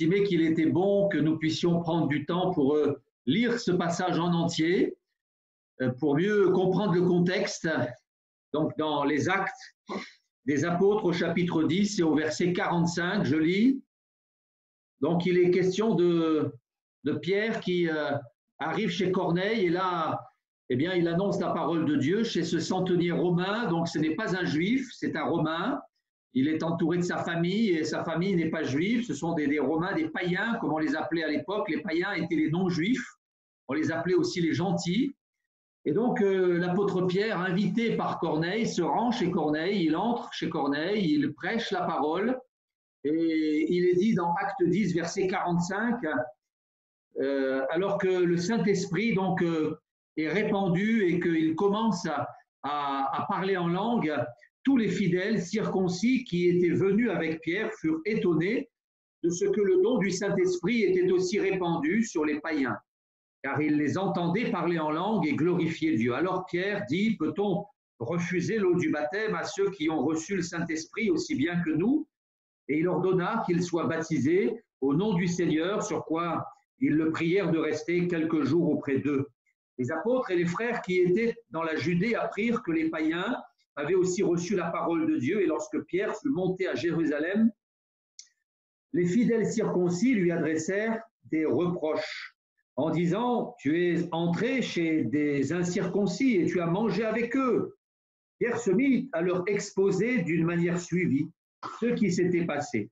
estimé qu'il était bon que nous puissions prendre du temps pour lire ce passage en entier, pour mieux comprendre le contexte. Donc, dans les Actes des Apôtres au chapitre 10 et au verset 45, je lis. Donc, il est question de Pierre qui arrive chez Corneille et là, eh bien, il annonce la parole de Dieu chez ce centenier romain. Donc, ce n'est pas un juif, c'est un romain. Il est entouré de sa famille et sa famille n'est pas juive. Ce sont des Romains, des païens, comme on les appelait à l'époque. Les païens étaient les non-juifs. On les appelait aussi les gentils. Et donc, l'apôtre Pierre, invité par Corneille, se rend chez Corneille. Il entre chez Corneille, il prêche la parole. Et il est dit dans Acte 10, verset 45, alors que le Saint-Esprit donc est répandu et qu'il commence à parler en langue, tous les fidèles circoncis qui étaient venus avec Pierre furent étonnés de ce que le don du Saint-Esprit était aussi répandu sur les païens, car ils les entendaient parler en langue et glorifier Dieu. Alors Pierre dit, peut-on refuser l'eau du baptême à ceux qui ont reçu le Saint-Esprit aussi bien que nous? Et il ordonna qu'ils soient baptisés au nom du Seigneur, sur quoi ils le prièrent de rester quelques jours auprès d'eux. Les apôtres et les frères qui étaient dans la Judée apprirent que les païens avaient aussi reçu la parole de Dieu, et lorsque Pierre fut monté à Jérusalem, les fidèles circoncis lui adressèrent des reproches en disant « Tu es entré chez des incirconcis et tu as mangé avec eux ». Pierre se mit à leur exposer d'une manière suivie ce qui s'était passé.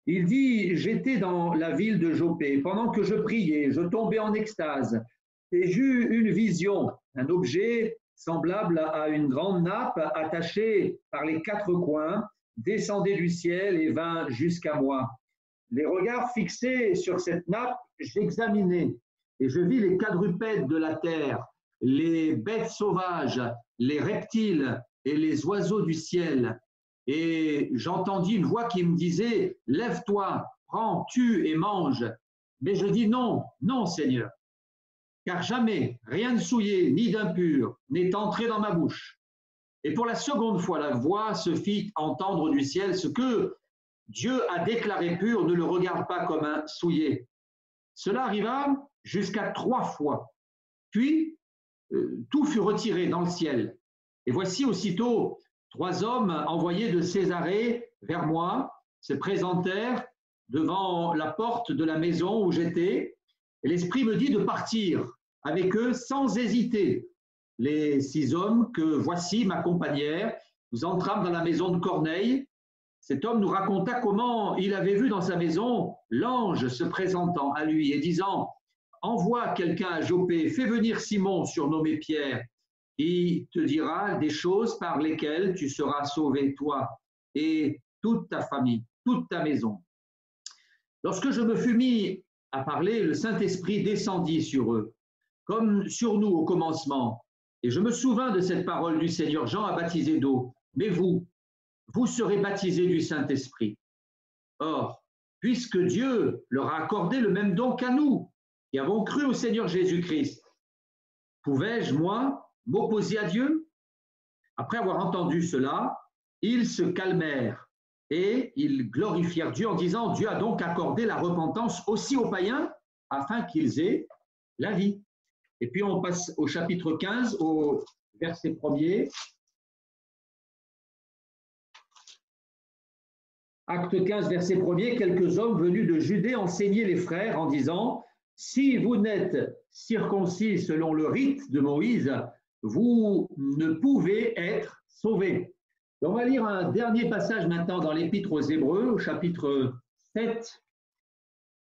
Il dit « J'étais dans la ville de Jopé. Pendant que je priais, je tombais en extase et j'eus une vision, un objet semblable à une grande nappe attachée par les quatre coins, descendait du ciel et vint jusqu'à moi. Les regards fixés sur cette nappe, j'examinais et je vis les quadrupèdes de la terre, les bêtes sauvages, les reptiles et les oiseaux du ciel. Et j'entendis une voix qui me disait « Lève-toi, prends, tue et mange ». Mais je dis « Non, non Seigneur, car jamais rien de souillé ni d'impur n'est entré dans ma bouche. » Et pour la seconde fois, la voix se fit entendre du ciel, « Ce que Dieu a déclaré pur, ne le regarde pas comme un souillé. » Cela arriva jusqu'à 3 fois. Puis, tout fut retiré dans le ciel. Et voici aussitôt 3 hommes envoyés de Césarée vers moi se présentèrent devant la porte de la maison où j'étais. Et l'Esprit me dit de partir avec eux sans hésiter. Les 6 hommes que voici m'accompagnèrent. Nous entrâmes dans la maison de Corneille. Cet homme nous raconta comment il avait vu dans sa maison l'ange se présentant à lui et disant « Envoie quelqu'un à Jopé, fais venir Simon, surnommé Pierre, qui te dira des choses par lesquelles tu seras sauvé, toi et toute ta famille, toute ta maison. » Lorsque je me fus mis à parler, le Saint-Esprit descendit sur eux, comme sur nous au commencement. Et je me souvins de cette parole du Seigneur. Jean a baptisé d'eau, mais vous serez baptisés du Saint-Esprit. Or, puisque Dieu leur a accordé le même don qu'à nous, qui avons cru au Seigneur Jésus-Christ, pouvais-je, moi, m'opposer à Dieu? Après avoir entendu cela, ils se calmèrent et ils glorifièrent Dieu en disant « Dieu a donc accordé la repentance aussi aux païens afin qu'ils aient la vie. » Et puis on passe au chapitre 15, au verset 1er. Acte 15, verset 1er, quelques hommes venus de Judée enseignaient les frères en disant « Si vous n'êtes circoncis selon le rite de Moïse, vous ne pouvez être sauvés. » On va lire un dernier passage maintenant dans l'Épître aux Hébreux, au chapitre 7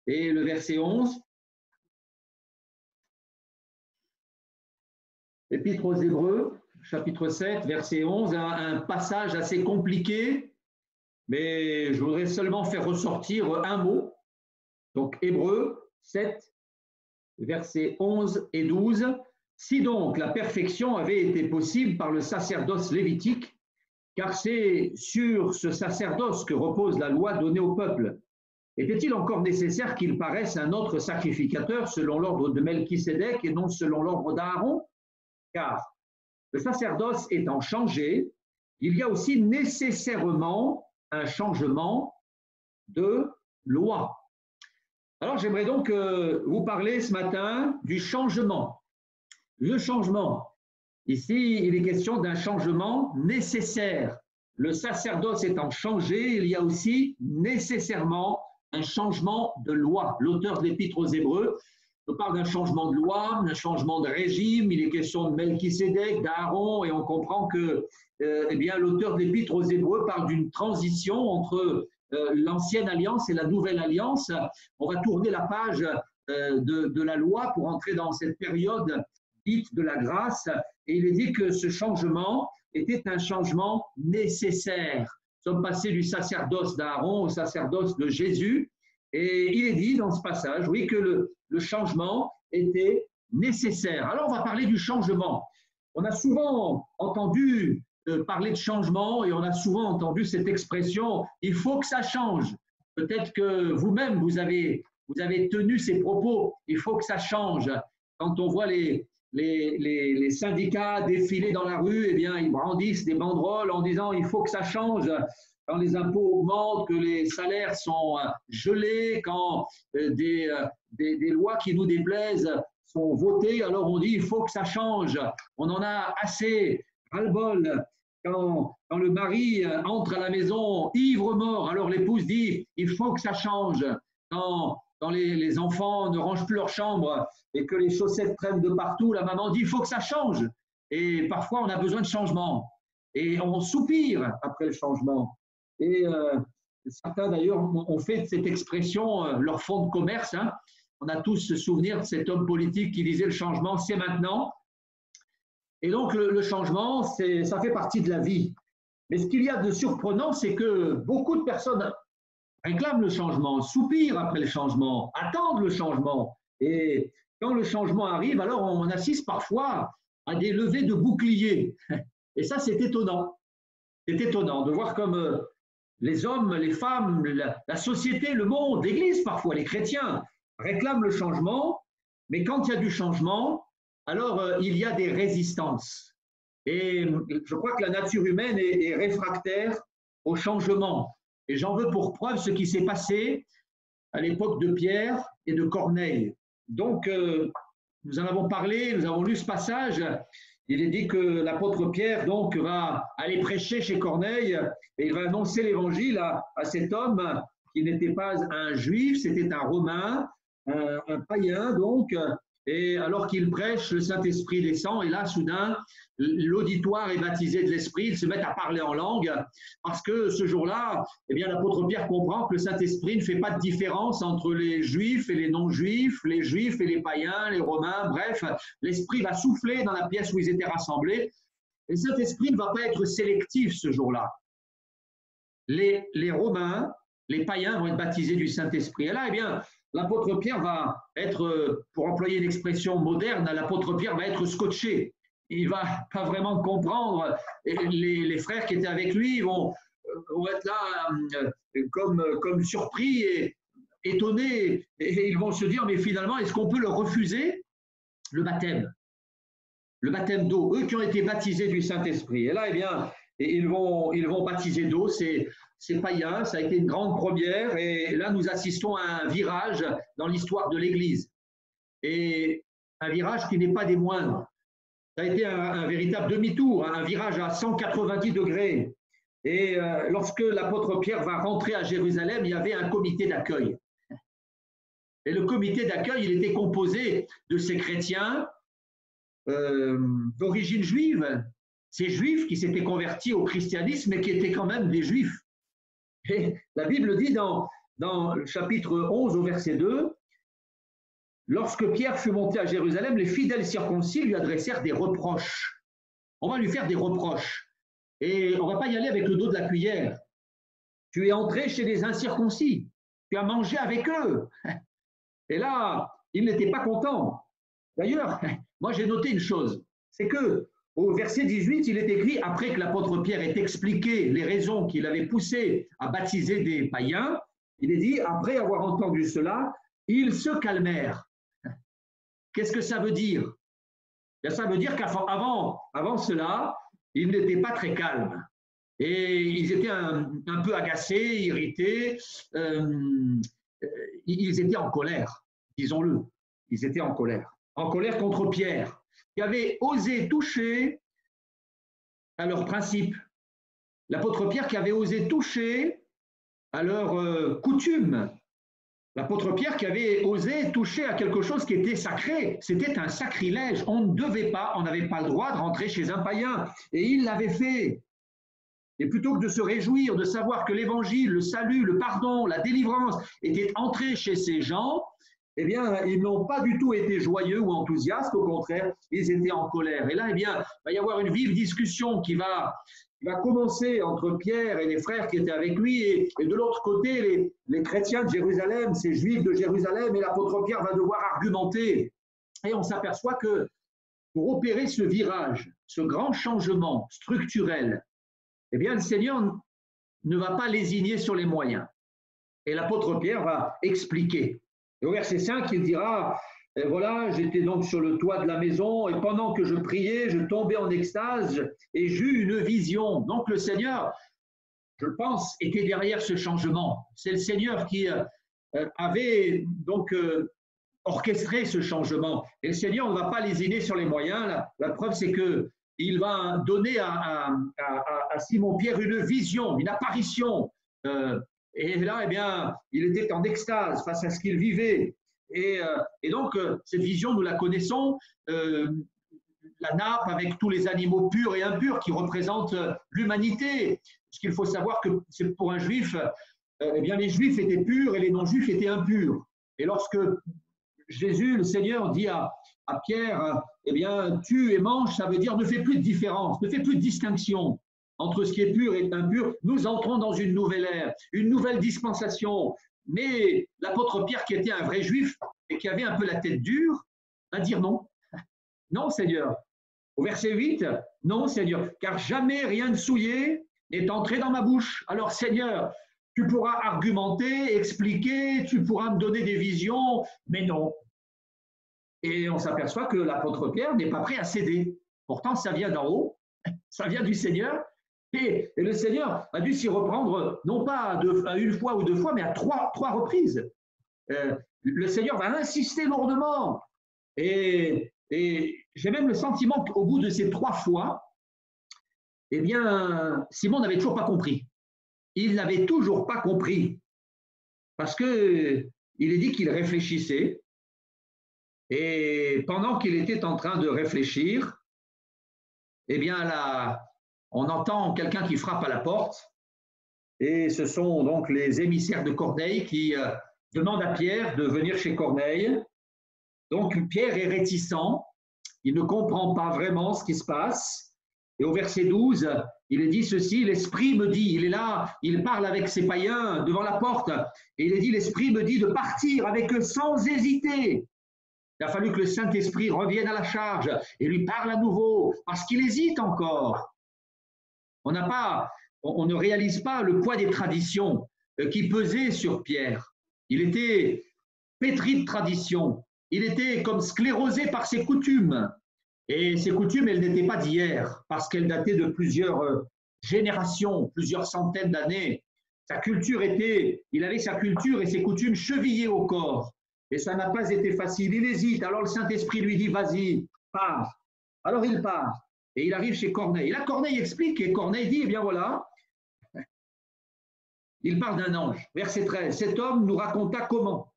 et le verset 11. Épître aux Hébreux, chapitre 7, verset 11, un passage assez compliqué, mais je voudrais seulement faire ressortir un mot. Donc, Hébreux 7, versets 11 et 12. « Si donc la perfection avait été possible par le sacerdoce lévitique, car c'est sur ce sacerdoce que repose la loi donnée au peuple, était-il encore nécessaire qu'il paraisse un autre sacrificateur selon l'ordre de Melchisédek et non selon l'ordre d'Aaron? Car le sacerdoce étant changé, il y a aussi nécessairement un changement de loi. Alors, j'aimerais donc vous parler ce matin du changement. Le changement. Ici, il est question d'un changement nécessaire. Le sacerdoce étant changé, il y a aussi nécessairement un changement de loi. L'auteur de l'Épître aux Hébreux nous parle d'un changement de loi, d'un changement de régime. Il est question de Melchisédek, d'Aaron, et on comprend que eh bien, l'auteur de l'Épître aux Hébreux parle d'une transition entre l'ancienne alliance et la nouvelle alliance. On va tourner la page de la loi pour entrer dans cette période dite de la grâce. Et il est dit que ce changement était un changement nécessaire. Nous sommes passés du sacerdoce d'Aaron au sacerdoce de Jésus. Et il est dit dans ce passage, oui, que le changement était nécessaire. Alors, on va parler du changement. On a souvent entendu parler de changement et on a souvent entendu cette expression « il faut que ça change ». Peut-être que vous-même, vous avez tenu ces propos « il faut que ça change ». Quand on voit les syndicats défiler dans la rue, eh bien, ils brandissent des banderoles en disant « il faut que ça change ». Quand les impôts augmentent, que les salaires sont gelés, quand des lois qui nous déplaisent sont votées, alors on dit il faut que ça change. On en a assez, ras-le-bol. Quand le mari entre à la maison ivre-mort, alors l'épouse dit il faut que ça change. Quand les enfants ne rangent plus leur chambre et que les chaussettes traînent de partout, la maman dit il faut que ça change. Et parfois on a besoin de changement. Et on soupire après le changement. Et certains d'ailleurs ont fait de cette expression leur fonds de commerce. Hein. On a tous ce souvenir de cet homme politique qui disait le changement, c'est maintenant. Et donc le changement, ça fait partie de la vie. Mais ce qu'il y a de surprenant, c'est que beaucoup de personnes réclament le changement, soupirent après le changement, attendent le changement. Et quand le changement arrive, alors on assiste parfois à des levées de boucliers. Et ça, c'est étonnant. C'est étonnant de voir comme les hommes, les femmes, la société, le monde, l'Église parfois, les chrétiens réclament le changement, mais quand il y a du changement, alors il y a des résistances. Et je crois que la nature humaine est réfractaire au changement. Et j'en veux pour preuve ce qui s'est passé à l'époque de Pierre et de Corneille. Donc, nous en avons parlé, nous avons lu ce passage. Il est dit que l'apôtre Pierre donc va aller prêcher chez Corneille et il va annoncer l'évangile à cet homme qui n'était pas un juif, c'était un romain, un païen donc. Et alors qu'il prêche, le Saint-Esprit descend et là, soudain, l'auditoire est baptisé de l'Esprit, ils se mettent à parler en langue parce que ce jour-là, eh bien, l'apôtre Pierre comprend que le Saint-Esprit ne fait pas de différence entre les Juifs et les non-Juifs, les Juifs et les païens, les Romains, bref, l'Esprit va souffler dans la pièce où ils étaient rassemblés et cet Esprit ne va pas être sélectif ce jour-là. Les Romains, les païens vont être baptisés du Saint-Esprit. Et là, eh bien, l'apôtre Pierre va être, pour employer une expression moderne, l'apôtre Pierre va être scotché. Il ne va pas vraiment comprendre. Et les frères qui étaient avec lui vont être là comme surpris et étonnés. Et ils vont se dire, mais finalement, est-ce qu'on peut leur refuser le baptême d'eau, eux qui ont été baptisés du Saint-Esprit. Et là, eh bien, ils vont baptiser d'eau, c'est païen, ça a été une grande première et là nous assistons à un virage dans l'histoire de l'Église et un virage qui n'est pas des moindres. Ça a été un véritable demi-tour, un virage à 190 degrés et lorsque l'apôtre Pierre va rentrer à Jérusalem, il y avait un comité d'accueil et le comité d'accueil, il était composé de ces chrétiens d'origine juive, ces juifs qui s'étaient convertis au christianisme et qui étaient quand même des juifs. Et la Bible dit dans le chapitre 11 au verset 2, lorsque Pierre fut monté à Jérusalem, les fidèles circoncis lui adressèrent des reproches. On va lui faire des reproches. Et on ne va pas y aller avec le dos de la cuillère. Tu es entré chez les incirconcis. Tu as mangé avec eux. Et là, il n'était pas content. D'ailleurs, moi j'ai noté une chose, c'est que au verset 18, il est écrit, après que l'apôtre Pierre ait expliqué les raisons qui l'avaient poussé à baptiser des païens, il est dit, après avoir entendu cela, ils se calmèrent. Qu'est-ce que ça veut dire? Ça veut dire qu'avant cela, ils n'étaient pas très calmes. Et ils étaient un peu agacés, irrités. ils étaient en colère, disons-le. Ils étaient en colère contre Pierre, qui avait osé toucher à leurs principes. L'apôtre Pierre qui avait osé toucher à leurs coutumes. L'apôtre Pierre qui avait osé toucher à quelque chose qui était sacré. C'était un sacrilège. On ne devait pas, on n'avait pas le droit de rentrer chez un païen. Et il l'avait fait. Et plutôt que de se réjouir, de savoir que l'évangile, le salut, le pardon, la délivrance étaient entrés chez ces gens, eh bien, ils n'ont pas du tout été joyeux ou enthousiastes. Au contraire, ils étaient en colère. Et là, eh bien, il va y avoir une vive discussion qui va commencer entre Pierre et les frères qui étaient avec lui, et de l'autre côté, les chrétiens de Jérusalem, ces juifs de Jérusalem, et l'apôtre Pierre va devoir argumenter. Et on s'aperçoit que pour opérer ce virage, ce grand changement structurel, eh bien, le Seigneur ne va pas lésigner sur les moyens. Et l'apôtre Pierre va expliquer. Et au verset 5, il dira, et voilà, j'étais donc sur le toit de la maison et pendant que je priais, je tombais en extase et j'eus une vision. Donc le Seigneur, je pense, était derrière ce changement. C'est le Seigneur qui avait donc orchestré ce changement. Et le Seigneur ne va pas lésiner sur les moyens. La preuve, c'est qu'il va donner à Simon-Pierre une vision, une apparition. Et là, eh bien, il était en extase face à ce qu'il vivait. Et donc, cette vision, nous la connaissons, la nappe avec tous les animaux purs et impurs qui représentent l'humanité. Parce qu'il faut savoir que c'est pour un juif, eh bien, les juifs étaient purs et les non-juifs étaient impurs. Et lorsque Jésus, le Seigneur, dit à Pierre, eh bien, tue et mange, ça veut dire ne fais plus de différence, ne fais plus de distinction entre ce qui est pur et impur. Nous entrons dans une nouvelle ère, une nouvelle dispensation. Mais l'apôtre Pierre, qui était un vrai juif et qui avait un peu la tête dure, va dire non. Non, Seigneur. Au verset 8, non, Seigneur, car jamais rien de souillé n'est entré dans ma bouche. Alors, Seigneur, tu pourras argumenter, expliquer, tu pourras me donner des visions, mais non. Et on s'aperçoit que l'apôtre Pierre n'est pas prêt à céder. Pourtant, ça vient d'en haut, ça vient du Seigneur. Et le Seigneur a dû s'y reprendre, non pas à une fois ou deux fois, mais à trois reprises. Le Seigneur va insister lourdement. Et j'ai même le sentiment qu'au bout de ces 3 fois, eh bien, Simon n'avait toujours pas compris. Il n'avait toujours pas compris. Parce qu'il est dit qu'il réfléchissait. Et pendant qu'il était en train de réfléchir, eh bien, là, on entend quelqu'un qui frappe à la porte. Et ce sont donc les émissaires de Corneille qui demandent à Pierre de venir chez Corneille. Donc Pierre est réticent, il ne comprend pas vraiment ce qui se passe. Et au verset 12, il est dit ceci, l'Esprit me dit, il est là, il parle avec ses païens devant la porte, et il est dit, l'Esprit me dit de partir avec eux sans hésiter. Il a fallu que le Saint-Esprit revienne à la charge et lui parle à nouveau, parce qu'il hésite encore. On ne réalise pas le poids des traditions qui pesaient sur Pierre. Il était pétri de traditions. Il était comme sclérosé par ses coutumes. Et ces coutumes, elles n'étaient pas d'hier, parce qu'elles dataient de plusieurs générations, plusieurs centaines d'années. Il avait sa culture et ses coutumes chevillées au corps. Et ça n'a pas été facile. Il hésite. Alors le Saint-Esprit lui dit, vas-y, pars. Alors il part. Et il arrive chez Corneille. Et là, Corneille explique, et Corneille dit, eh bien voilà, il parle d'un ange. Verset 13, cet homme nous raconta comment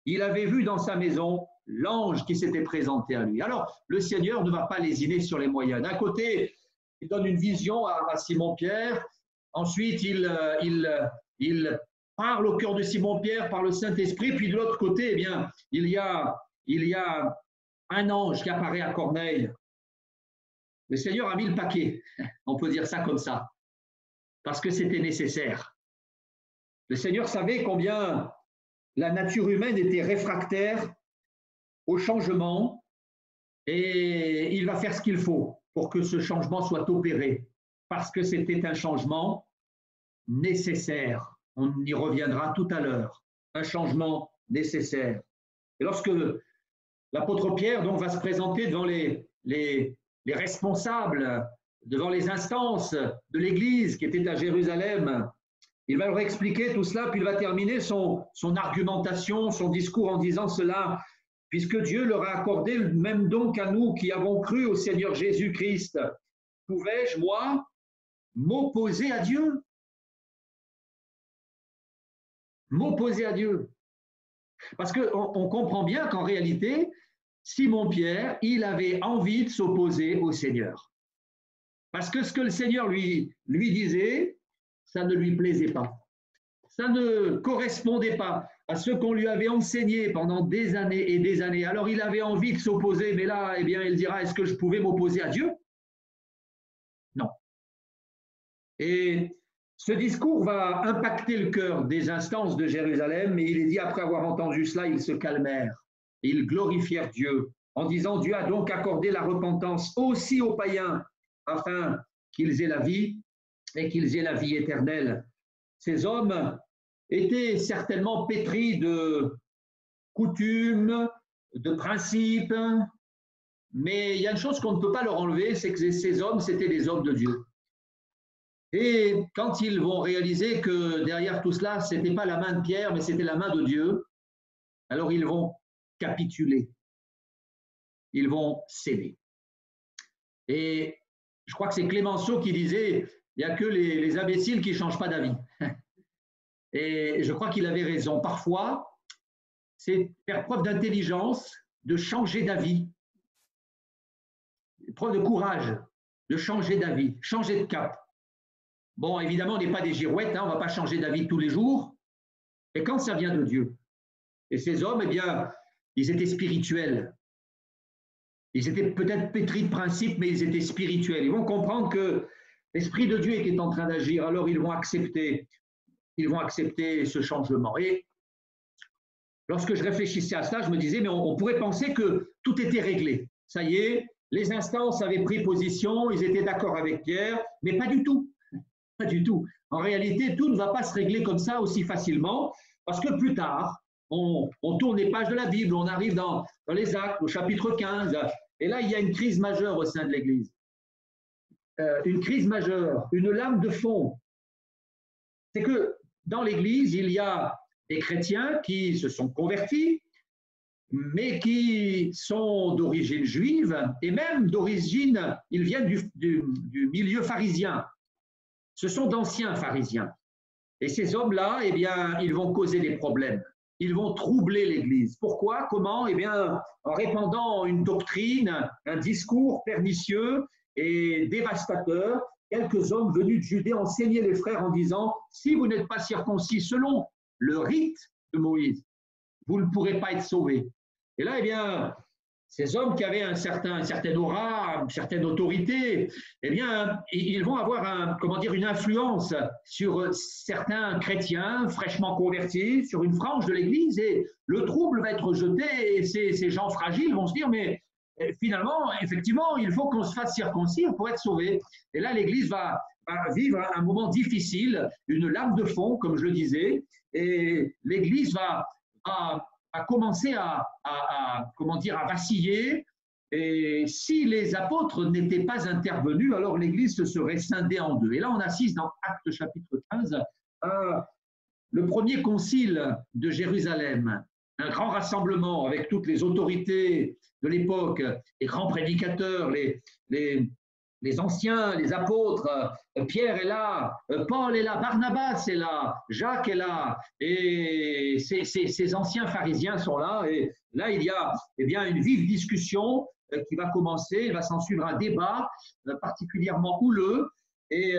il avait vu dans sa maison l'ange qui s'était présenté à lui. Alors, le Seigneur ne va pas lésiner sur les moyens. D'un côté, il donne une vision à Simon-Pierre. Ensuite, il parle au cœur de Simon-Pierre par le Saint-Esprit. Puis de l'autre côté, eh bien, il y a un ange qui apparaît à Corneille. Le Seigneur a mis le paquet, on peut dire ça comme ça, parce que c'était nécessaire. Le Seigneur savait combien la nature humaine était réfractaire au changement et il va faire ce qu'il faut pour que ce changement soit opéré, parce que c'était un changement nécessaire. On y reviendra tout à l'heure. Un changement nécessaire. Et lorsque l'apôtre Pierre donc va se présenter devant les responsables, devant les instances de l'Église qui était à Jérusalem, Il va leur expliquer tout cela, puis il va terminer son argumentation, son discours en disant cela, puisque Dieu leur a accordé le même don qu'à nous qui avons cru au Seigneur Jésus-Christ. Pouvais-je, moi, m'opposer à Dieu? M'opposer à Dieu. Parce qu'on comprend bien qu'en réalité, Simon-Pierre, il avait envie de s'opposer au Seigneur. Parce que ce que le Seigneur lui disait, ça ne lui plaisait pas. Ça ne correspondait pas à ce qu'on lui avait enseigné pendant des années et des années. Alors il avait envie de s'opposer, mais là, eh bien, il dira, est-ce que je pouvais m'opposer à Dieu? Non. Et ce discours va impacter le cœur des instances de Jérusalem, mais il est dit, après avoir entendu cela, ils se calmèrent. Ils glorifièrent Dieu en disant, Dieu a donc accordé la repentance aussi aux païens, afin qu'ils aient la vie et qu'ils aient la vie éternelle. Ces hommes étaient certainement pétris de coutumes, de principes, mais il y a une chose qu'on ne peut pas leur enlever, c'est que ces hommes, c'étaient des hommes de Dieu. Et quand ils vont réaliser que derrière tout cela, ce n'était pas la main de Pierre, mais c'était la main de Dieu, alors ils vont capituler. Ils vont céder. Et je crois que c'est Clémenceau qui disait, il n'y a que les imbéciles qui ne changent pas d'avis. Et je crois qu'il avait raison. Parfois, c'est faire preuve d'intelligence, de changer d'avis, preuve de courage, de changer d'avis, changer de cap. Bon, évidemment, on n'est pas des girouettes, hein, on ne va pas changer d'avis tous les jours, mais quand ça vient de Dieu. Et ces hommes, eh bien, ils étaient spirituels. Ils étaient peut-être pétris de principes, mais ils étaient spirituels. Ils vont comprendre que l'Esprit de Dieu était en train d'agir, alors ils vont accepter ce changement. Et lorsque je réfléchissais à ça, je me disais, mais on pourrait penser que tout était réglé. Ça y est, les instances avaient pris position, ils étaient d'accord avec Pierre, mais pas du tout. Pas du tout. En réalité, tout ne va pas se régler comme ça aussi facilement, parce que plus tard, on tourne les pages de la Bible, on arrive dans les Actes, au chapitre 15, et là, il y a une crise majeure au sein de l'Église. Une crise majeure, une lame de fond. C'est que dans l'Église, il y a des chrétiens qui se sont convertis, mais qui sont d'origine juive, et même d'origine, ils viennent du milieu pharisien. Ce sont d'anciens pharisiens. Et ces hommes-là, eh bien, ils vont causer des problèmes. Ils vont troubler l'Église. Pourquoi? Comment? Eh bien, en répandant une doctrine, un discours pernicieux et dévastateur. Quelques hommes venus de Judée enseignaient les frères en disant, si vous n'êtes pas circoncis selon le rite de Moïse, vous ne pourrez pas être sauvés. Et là, eh bien, ces hommes qui avaient une certaine aura, une certaine autorité, eh bien, ils vont avoir une influence sur certains chrétiens fraîchement convertis, sur une frange de l'Église, et le trouble va être jeté, et ces gens fragiles vont se dire, mais finalement, effectivement, il faut qu'on se fasse circoncire pour être sauvé. Et là, l'Église va vivre un moment difficile, une lame de fond, comme je le disais, et l'Église va commencer à vaciller. Et si les apôtres n'étaient pas intervenus, alors l'Église se serait scindée en deux. Et là, on assiste dans Actes chapitre 15 à le premier concile de Jérusalem, un grand rassemblement avec toutes les autorités de l'époque, les grands prédicateurs, les anciens, les apôtres. Pierre est là, Paul est là, Barnabas est là, Jacques est là, et ces anciens pharisiens sont là. Et là, il y a une vive discussion qui va commencer. Il va s'en suivre un débat particulièrement houleux, et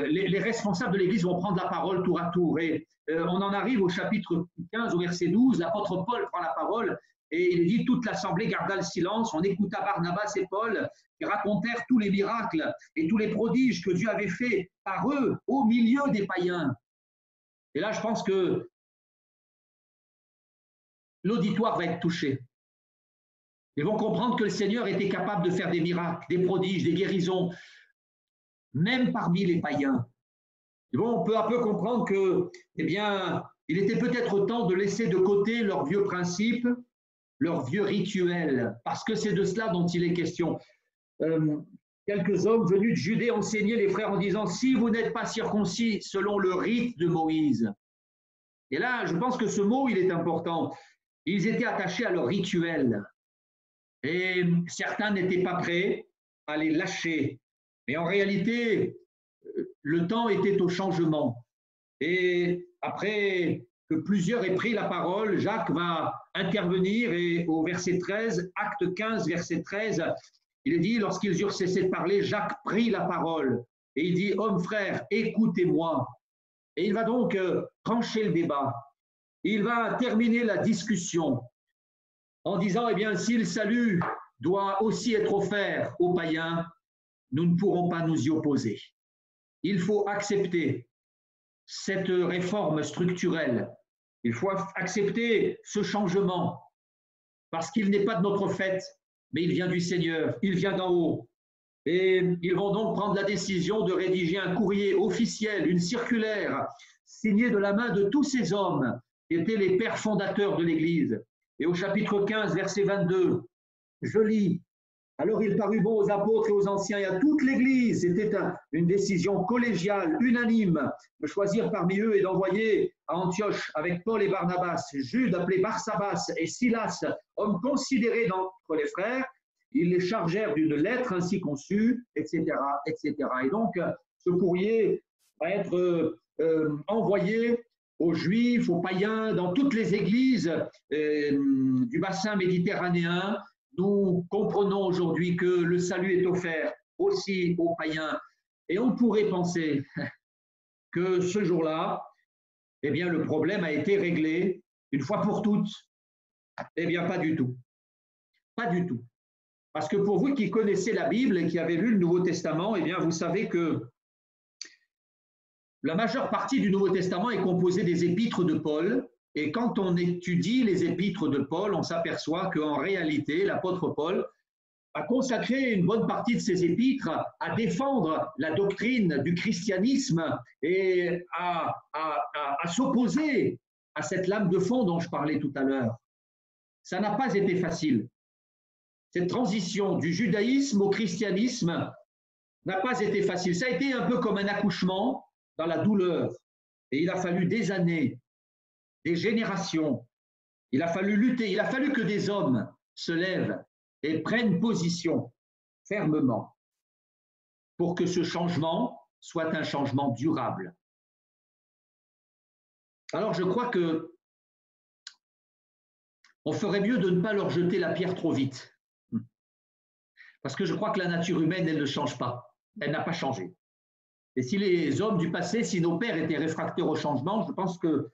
les responsables de l'Église vont prendre la parole tour à tour. Et on en arrive au chapitre 15, au verset 12. L'apôtre Paul prend la parole et il dit, toute l'assemblée garda le silence. On écouta Barnabas et Paul qui racontèrent tous les miracles et tous les prodiges que Dieu avait faits par eux au milieu des païens. Et là, je pense que l'auditoire va être touché. Ils vont comprendre que le Seigneur était capable de faire des miracles, des prodiges, des guérisons, même parmi les païens. Ils vont peu à peu comprendre que, il était peut-être temps de laisser de côté leurs vieux principes, leurs vieux rituels, parce que c'est de cela dont il est question. quelques hommes venus de Judée enseignaient les frères en disant, si vous n'êtes pas circoncis selon le rite de Moïse. Et là, je pense que ce mot, il est important. Ils étaient attachés à leur rituel. Et certains n'étaient pas prêts à les lâcher. Mais en réalité, le temps était au changement. Et après que plusieurs aient pris la parole, Jacques va intervenir et au verset 13, acte 15, verset 13, il est dit, lorsqu'ils eurent cessé de parler, Jacques prit la parole et il dit, hommes frères, écoutez-moi. Et il va donc trancher le débat. Il va terminer la discussion en disant, eh bien, si le salut doit aussi être offert aux païens, nous ne pourrons pas nous y opposer. Il faut accepter cette réforme structurelle. Il faut accepter ce changement parce qu'il n'est pas de notre fait, mais il vient du Seigneur, il vient d'en haut. Et ils vont donc prendre la décision de rédiger un courrier officiel, une circulaire signée de la main de tous ces hommes qui étaient les pères fondateurs de l'Église. Et au chapitre 15, verset 22, je lis, alors il parut bon aux apôtres et aux anciens et à toute l'Église, c'était une décision collégiale, unanime, de choisir parmi eux et d'envoyer à Antioche avec Paul et Barnabas, Jude appelé Barsabas et Silas, hommes considérés d'entre les frères. Ils les chargèrent d'une lettre ainsi conçue, etc., etc. Et donc, ce courrier va être envoyé aux Juifs, aux païens, dans toutes les églises du bassin méditerranéen. Nous comprenons aujourd'hui que le salut est offert aussi aux païens. Et on pourrait penser que ce jour-là, eh bien, le problème a été réglé une fois pour toutes. Eh bien, pas du tout. Pas du tout. Parce que pour vous qui connaissez la Bible et qui avez lu le Nouveau Testament, eh bien, vous savez que la majeure partie du Nouveau Testament est composée des épîtres de Paul. Et quand on étudie les épîtres de Paul, on s'aperçoit qu'en réalité, l'apôtre Paul a consacré une bonne partie de ses épîtres à défendre la doctrine du christianisme et à s'opposer à cette lame de fond dont je parlais tout à l'heure. Ça n'a pas été facile. Cette transition du judaïsme au christianisme n'a pas été facile. Ça a été un peu comme un accouchement dans la douleur. Et il a fallu des années, des générations. Il a fallu lutter. Il a fallu que des hommes se lèvent et prennent position fermement pour que ce changement soit un changement durable. Alors je crois que on ferait mieux de ne pas leur jeter la pierre trop vite. Parce que je crois que la nature humaine, elle ne change pas. Elle n'a pas changé. Et si les hommes du passé, si nos pères étaient réfractaires au changement, je pense que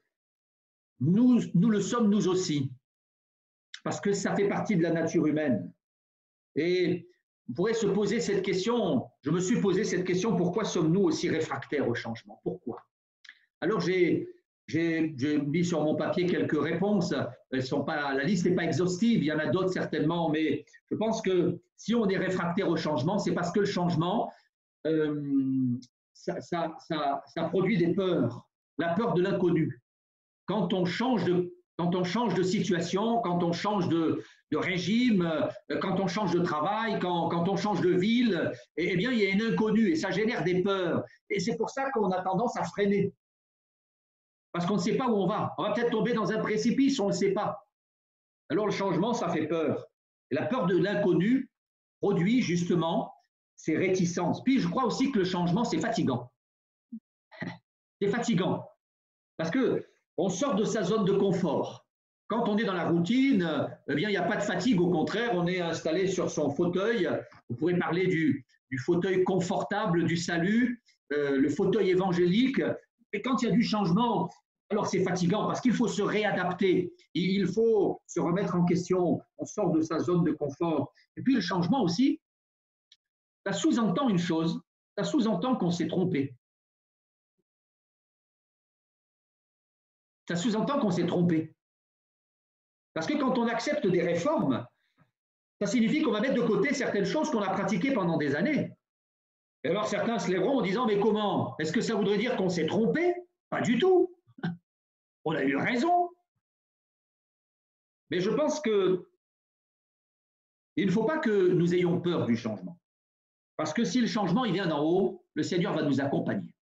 nous le sommes nous aussi. Parce que ça fait partie de la nature humaine. Et on pourrait se poser cette question, je me suis posé cette question, pourquoi sommes-nous aussi réfractaires au changement? Pourquoi? Alors j'ai mis sur mon papier quelques réponses. Elles sont pas, la liste n'est pas exhaustive, il y en a d'autres certainement, mais je pense que si on est réfractaire au changement, c'est parce que le changement, ça produit des peurs, la peur de l'inconnu. Quand on change de situation, quand on change de régime, quand on change de travail, quand on change de ville, eh bien, il y a une inconnue et ça génère des peurs. Et c'est pour ça qu'on a tendance à freiner. Parce qu'on ne sait pas où on va. On va peut-être tomber dans un précipice, on ne le sait pas. Alors le changement, ça fait peur. Et la peur de l'inconnu produit justement ces réticences. Puis je crois aussi que le changement, c'est fatigant. C'est fatigant. Parce qu'on sort de sa zone de confort. Quand on est dans la routine, eh bien, il n'y a pas de fatigue. Au contraire, on est installé sur son fauteuil. Vous pourrez parler du fauteuil confortable du salut, le fauteuil évangélique. Et quand il y a du changement, alors c'est fatigant parce qu'il faut se réadapter, il faut se remettre en question, on sort de sa zone de confort. Et puis le changement aussi, ça sous-entend une chose, ça sous-entend qu'on s'est trompé. Ça sous-entend qu'on s'est trompé. Parce que quand on accepte des réformes, ça signifie qu'on va mettre de côté certaines choses qu'on a pratiquées pendant des années. Et alors certains se lèveront en disant, mais comment? Est-ce que ça voudrait dire qu'on s'est trompé? Pas du tout. On a eu raison. Mais je pense qu'il ne faut pas que nous ayons peur du changement. Parce que si le changement il vient d'en haut, le Seigneur va nous accompagner.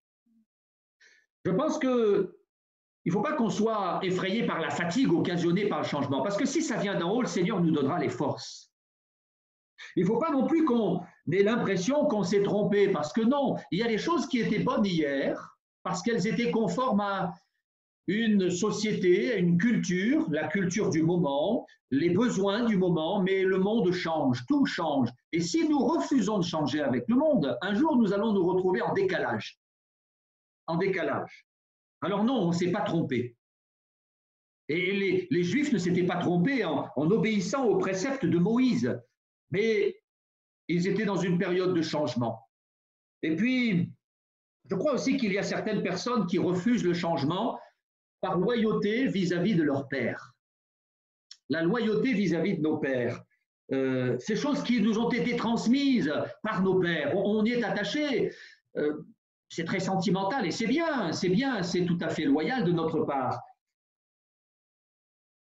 Je pense qu'il ne faut pas qu'on soit effrayé par la fatigue occasionnée par le changement, parce que si ça vient d'en haut, le Seigneur nous donnera les forces. Il ne faut pas non plus qu'on ait l'impression qu'on s'est trompé, parce que non, il y a des choses qui étaient bonnes hier, parce qu'elles étaient conformes à une société, à une culture, la culture du moment, les besoins du moment, mais le monde change, tout change. Et si nous refusons de changer avec le monde, un jour nous allons nous retrouver en décalage. En décalage. Alors non, on ne s'est pas trompé. Et les Juifs ne s'étaient pas trompés en obéissant aux préceptes de Moïse, mais ils étaient dans une période de changement. Et puis, je crois aussi qu'il y a certaines personnes qui refusent le changement par loyauté vis-à-vis de leur père. La loyauté vis-à-vis de nos pères. Ces choses qui nous ont été transmises par nos pères, on y est attaché. C'est très sentimental et c'est bien, c'est tout à fait loyal de notre part.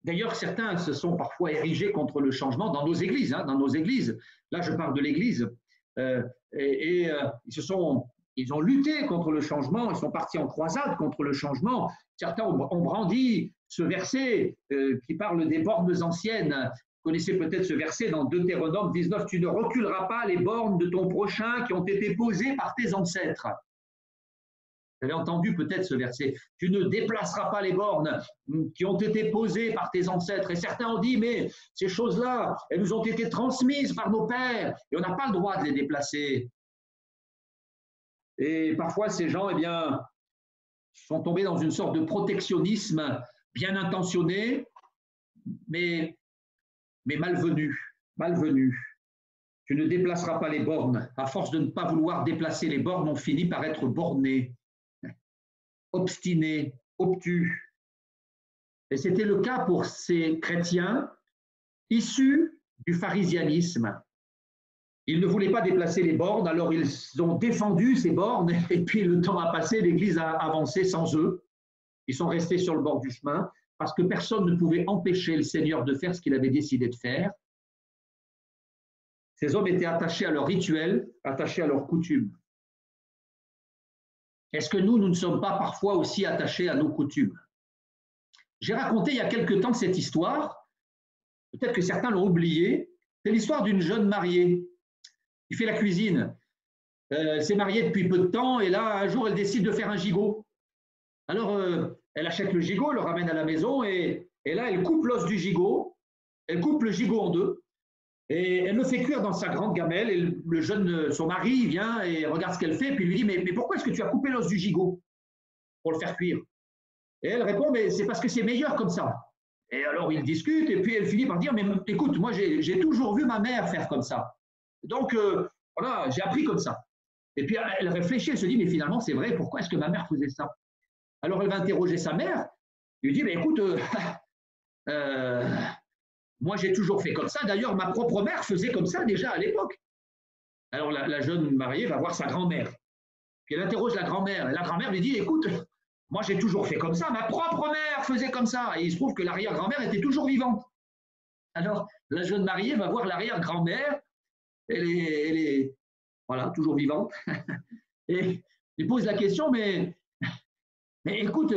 D'ailleurs, certains se sont parfois érigés contre le changement dans nos églises. Dans nos églises. Là, je parle de l'Église. Ils ont lutté contre le changement, ils sont partis en croisade contre le changement. Certains ont brandi ce verset qui parle des bornes anciennes. Vous connaissez peut-être ce verset dans Deutéronome 19, « Tu ne reculeras pas les bornes de ton prochain qui ont été posées par tes ancêtres. » Vous avez entendu peut-être ce verset. « Tu ne déplaceras pas les bornes qui ont été posées par tes ancêtres. » Et certains ont dit, mais ces choses-là, elles nous ont été transmises par nos pères et on n'a pas le droit de les déplacer. Et parfois, ces gens, eh bien, sont tombés dans une sorte de protectionnisme bien intentionné, mais malvenu. Tu ne déplaceras pas les bornes. À force de ne pas vouloir déplacer les bornes, on finit par être borné, obstiné, obtus. Et c'était le cas pour ces chrétiens issus du pharisianisme. Ils ne voulaient pas déplacer les bornes, alors ils ont défendu ces bornes, et puis le temps a passé, l'Église a avancé sans eux. Ils sont restés sur le bord du chemin, parce que personne ne pouvait empêcher le Seigneur de faire ce qu'il avait décidé de faire. Ces hommes étaient attachés à leurs rituels, attachés à leurs coutumes. Est-ce que nous ne sommes pas parfois aussi attachés à nos coutumes? J'ai raconté il y a quelque temps cette histoire, peut-être que certains l'ont oublié, c'est l'histoire d'une jeune mariée. Il fait la cuisine. Elle s'est mariée depuis peu de temps et là, un jour, elle décide de faire un gigot. Alors, elle achète le gigot, le ramène à la maison et là, elle coupe l'os du gigot, elle coupe le gigot en deux et elle le fait cuire dans sa grande gamelle. Et son mari vient et regarde ce qu'elle fait puis lui dit, mais pourquoi est-ce que tu as coupé l'os du gigot pour le faire cuire? Et elle répond, mais c'est parce que c'est meilleur comme ça. Et alors, ils discutent et puis elle finit par dire, mais écoute, moi, j'ai toujours vu ma mère faire comme ça. Donc, voilà, j'ai appris comme ça. Et puis, elle réfléchit, elle se dit, mais finalement, c'est vrai, pourquoi est-ce que ma mère faisait ça? Alors, elle va interroger sa mère, lui dit, mais écoute, moi, j'ai toujours fait comme ça. D'ailleurs, ma propre mère faisait comme ça déjà à l'époque. Alors, la jeune mariée va voir sa grand-mère. Puis, elle interroge la grand-mère. Et la grand-mère lui dit, écoute, moi, j'ai toujours fait comme ça. Ma propre mère faisait comme ça. Et il se trouve que l'arrière-grand-mère était toujours vivante. Alors, la jeune mariée va voir l'arrière-grand-mère. Elle est voilà, toujours vivante. Et il pose la question, mais écoute,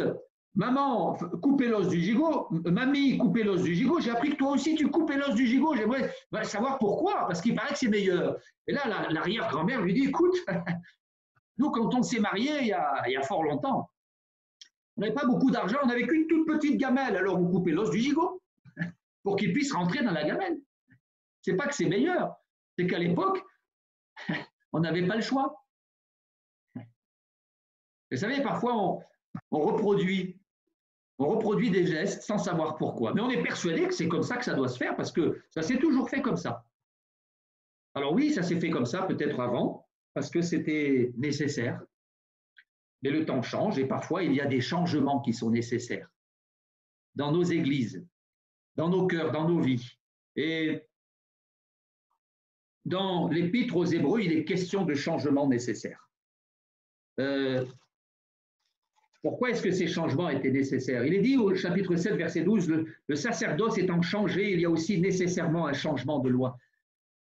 maman, couper l'os du gigot, mamie, couper l'os du gigot, j'ai appris que toi aussi tu coupais l'os du gigot, j'aimerais savoir pourquoi, parce qu'il paraît que c'est meilleur. Et là, l'arrière-grand-mère lui dit, écoute, nous, quand on s'est mariés il y a fort longtemps, on n'avait pas beaucoup d'argent, on n'avait qu'une toute petite gamelle, alors on coupait l'os du gigot pour qu'il puisse rentrer dans la gamelle. C'est pas que c'est meilleur, c'est qu'à l'époque, on n'avait pas le choix. Vous savez, parfois, on reproduit des gestes sans savoir pourquoi. Mais on est persuadé que c'est comme ça que ça doit se faire parce que ça s'est toujours fait comme ça. Alors oui, ça s'est fait comme ça peut-être avant parce que c'était nécessaire. Mais le temps change et parfois, il y a des changements qui sont nécessaires dans nos églises, dans nos cœurs, dans nos vies. Et dans l'Épître aux Hébreux, il est question de changements nécessaires. Pourquoi est-ce que ces changements étaient nécessaires? Il est dit au chapitre 7, verset 12, le sacerdoce étant changé, il y a aussi nécessairement un changement de loi.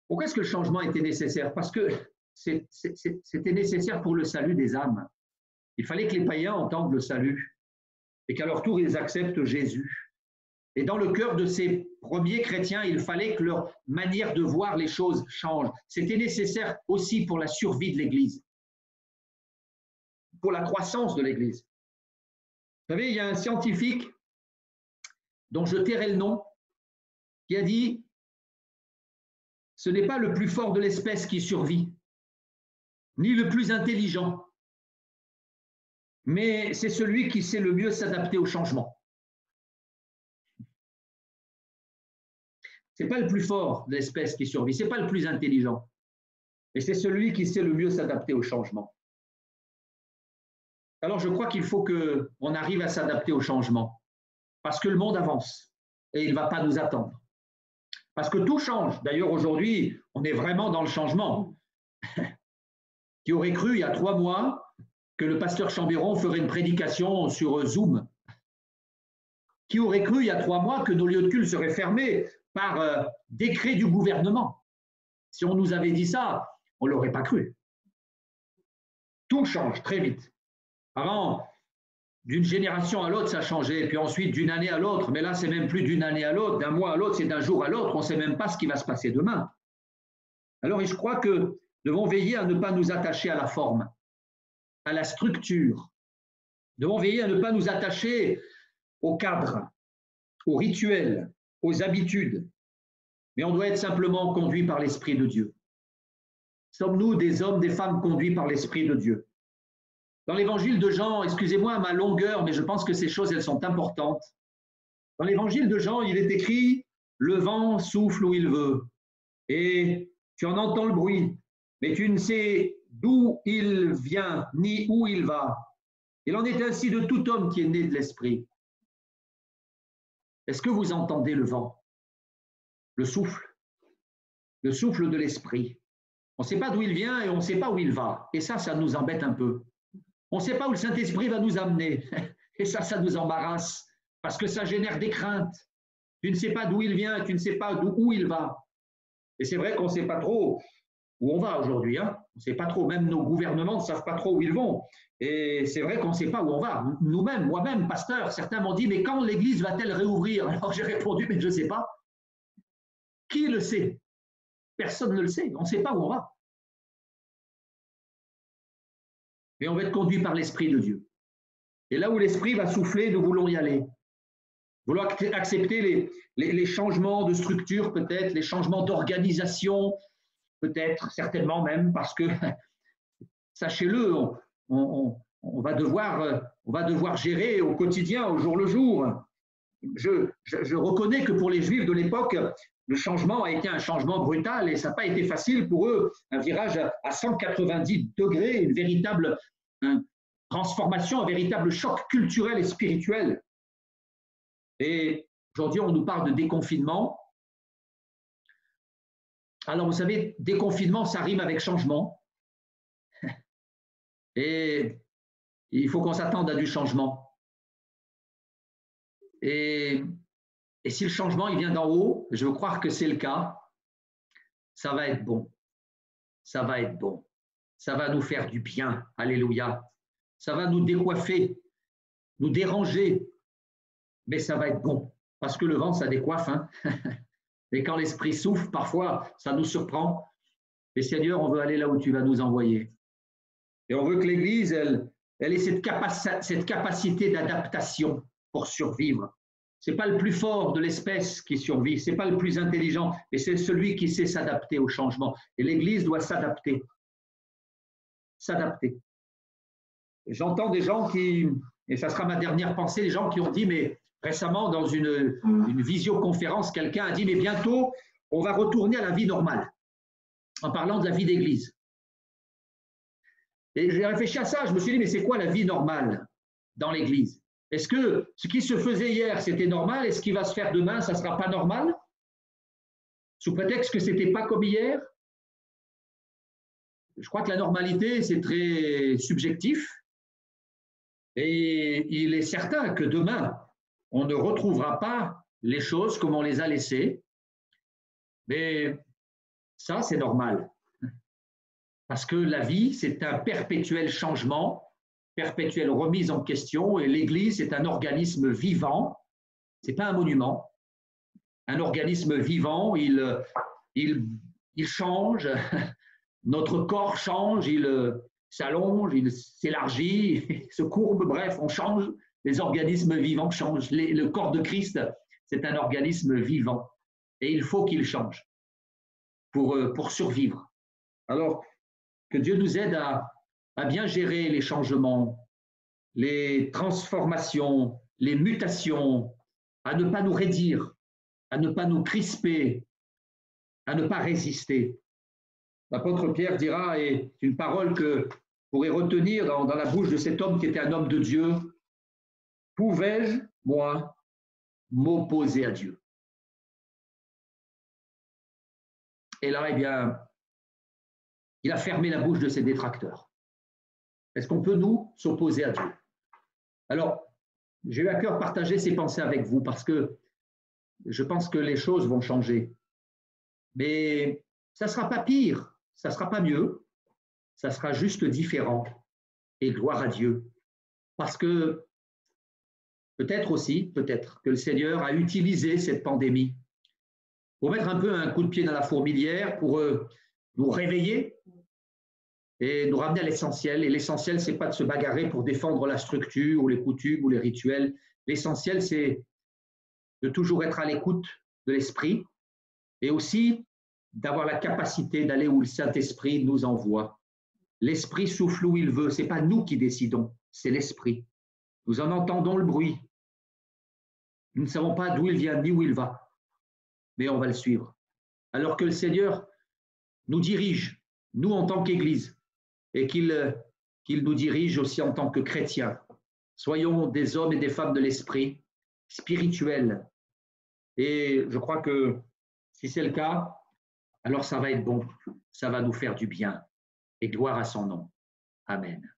Pourquoi est-ce que le changement était nécessaire? Parce que c'était nécessaire pour le salut des âmes. Il fallait que les païens entendent le salut et qu'à leur tour, ils acceptent Jésus. Et dans le cœur de ces premiers chrétiens, il fallait que leur manière de voir les choses change. C'était nécessaire aussi pour la survie de l'Église, pour la croissance de l'Église. Vous savez, il y a un scientifique dont je tairai le nom qui a dit « Ce n'est pas le plus fort de l'espèce qui survit, ni le plus intelligent, mais c'est celui qui sait le mieux s'adapter au changement. » Ce n'est pas le plus fort de l'espèce qui survit, ce n'est pas le plus intelligent, mais c'est celui qui sait le mieux s'adapter au changement. Alors je crois qu'il faut qu'on arrive à s'adapter au changement, parce que le monde avance et il ne va pas nous attendre. Parce que tout change. D'ailleurs, aujourd'hui, on est vraiment dans le changement. Qui aurait cru il y a 3 mois que le pasteur Chambéron ferait une prédication sur Zoom? Qui aurait cru il y a 3 mois que nos lieux de culte seraient fermés par décret du gouvernement? Si on nous avait dit ça, on ne l'aurait pas cru. Tout change très vite. Avant, d'une génération à l'autre, ça changeait, puis ensuite d'une année à l'autre, mais là, c'est même plus d'une année à l'autre, d'un mois à l'autre, c'est d'un jour à l'autre, on ne sait même pas ce qui va se passer demain. Alors, je crois que nous devons veiller à ne pas nous attacher à la forme, à la structure. Nous devons veiller à ne pas nous attacher au cadre, aux rituels, aux habitudes, mais on doit être simplement conduit par l'Esprit de Dieu. Sommes-nous des hommes, des femmes conduits par l'Esprit de Dieu? Dans l'évangile de Jean, excusez-moi ma longueur, mais je pense que ces choses, elles sont importantes. Dans l'évangile de Jean, il est écrit « Le vent souffle où il veut, et tu en entends le bruit, mais tu ne sais d'où il vient, ni où il va. Il en est ainsi de tout homme qui est né de l'Esprit. » Est-ce que vous entendez le vent? Le souffle de l'Esprit. On ne sait pas d'où il vient et on ne sait pas où il va. Et ça nous embête un peu. On ne sait pas où le Saint-Esprit va nous amener. Et ça nous embarrasse parce que ça génère des craintes. Tu ne sais pas d'où il vient, tu ne sais pas où il va. Et c'est vrai qu'on ne sait pas trop où on va aujourd'hui. Hein. On ne sait pas trop, même nos gouvernements ne savent pas trop où ils vont. Et c'est vrai qu'on ne sait pas où on va. Nous-mêmes, moi-même, pasteur, certains m'ont dit, mais quand l'Église va-t-elle réouvrir? Alors j'ai répondu, mais je ne sais pas. Qui le sait? Personne ne le sait. On ne sait pas où on va. Mais on va être conduit par l'Esprit de Dieu. Et là où l'Esprit va souffler, nous voulons y aller. Vouloir accepter les changements de structure, peut-être, les changements d'organisation, peut-être, certainement même, parce que, sachez-le, on va devoir gérer au quotidien, au jour le jour. Je reconnais que pour les Juifs de l'époque, le changement a été un changement brutal et ça n'a pas été facile pour eux. Un virage à 190 degrés, une véritable transformation, un véritable choc culturel et spirituel. Et aujourd'hui, on nous parle de déconfinement. Alors, vous savez, déconfinement, ça rime avec changement. Et il faut qu'on s'attende à du changement. Et si le changement il vient d'en haut, je veux croire que c'est le cas, ça va être bon. Ça va être bon. Ça va nous faire du bien. Alléluia. Ça va nous décoiffer, nous déranger, mais ça va être bon. Parce que le vent, ça décoiffe. Hein. Et quand l'Esprit souffle, parfois, ça nous surprend. Et Seigneur, on veut aller là où tu vas nous envoyer. Et on veut que l'Église, elle ait cette capacité d'adaptation pour survivre. Ce n'est pas le plus fort de l'espèce qui survit, ce n'est pas le plus intelligent, mais c'est celui qui sait s'adapter au changement. Et l'Église doit s'adapter. S'adapter. J'entends des gens qui, et ça sera ma dernière pensée, les gens qui ont dit, mais récemment dans une visioconférence, quelqu'un a dit, mais bientôt, on va retourner à la vie normale, en parlant de la vie d'église. Et j'ai réfléchi à ça, je me suis dit, mais c'est quoi la vie normale dans l'église? Est-ce que ce qui se faisait hier, c'était normal, et ce qui va se faire demain, ça ne sera pas normal? Sous prétexte que ce n'était pas comme hier? Je crois que la normalité, c'est très subjectif. Et il est certain que demain, on ne retrouvera pas les choses comme on les a laissées. Mais ça, c'est normal. Parce que la vie, c'est un perpétuel changement, perpétuelle remise en question, et l'Église est un organisme vivant, ce n'est pas un monument, un organisme vivant, il change, notre corps change, il s'allonge, il s'élargit, il se courbe, bref, on change, les organismes vivants changent. Le corps de Christ, c'est un organisme vivant, et il faut qu'il change pour survivre. Alors, que Dieu nous aide à bien gérer les changements, les transformations, les mutations, à ne pas nous raidir, à ne pas nous crisper, à ne pas résister. L'apôtre Pierre dira, et c'est une parole que vous pourrez retenir dans la bouche de cet homme qui était un homme de Dieu, pouvais-je, moi, m'opposer à Dieu? Et là, eh bien, il a fermé la bouche de ses détracteurs. Est-ce qu'on peut, nous, s'opposer à Dieu? Alors, j'ai eu à cœur de partager ces pensées avec vous parce que je pense que les choses vont changer. Mais ça ne sera pas pire, ça ne sera pas mieux, ça sera juste différent. Et gloire à Dieu. Parce que peut-être que le Seigneur a utilisé cette pandémie pour mettre un peu un coup de pied dans la fourmilière, pour nous réveiller et nous ramener à l'essentiel. Et l'essentiel, ce n'est pas de se bagarrer pour défendre la structure ou les coutumes ou les rituels. L'essentiel, c'est de toujours être à l'écoute de l'Esprit et aussi d'avoir la capacité d'aller où le Saint-Esprit nous envoie. L'Esprit souffle où il veut. Ce n'est pas nous qui décidons, c'est l'Esprit. Nous en entendons le bruit. Nous ne savons pas d'où il vient ni où il va, mais on va le suivre. Alors que le Seigneur nous dirige, nous en tant qu'Église, et qu'il nous dirige aussi en tant que chrétiens. Soyons des hommes et des femmes de l'esprit, spirituels. Et je crois que si c'est le cas, alors ça va être bon, ça va nous faire du bien. Et gloire à son nom. Amen.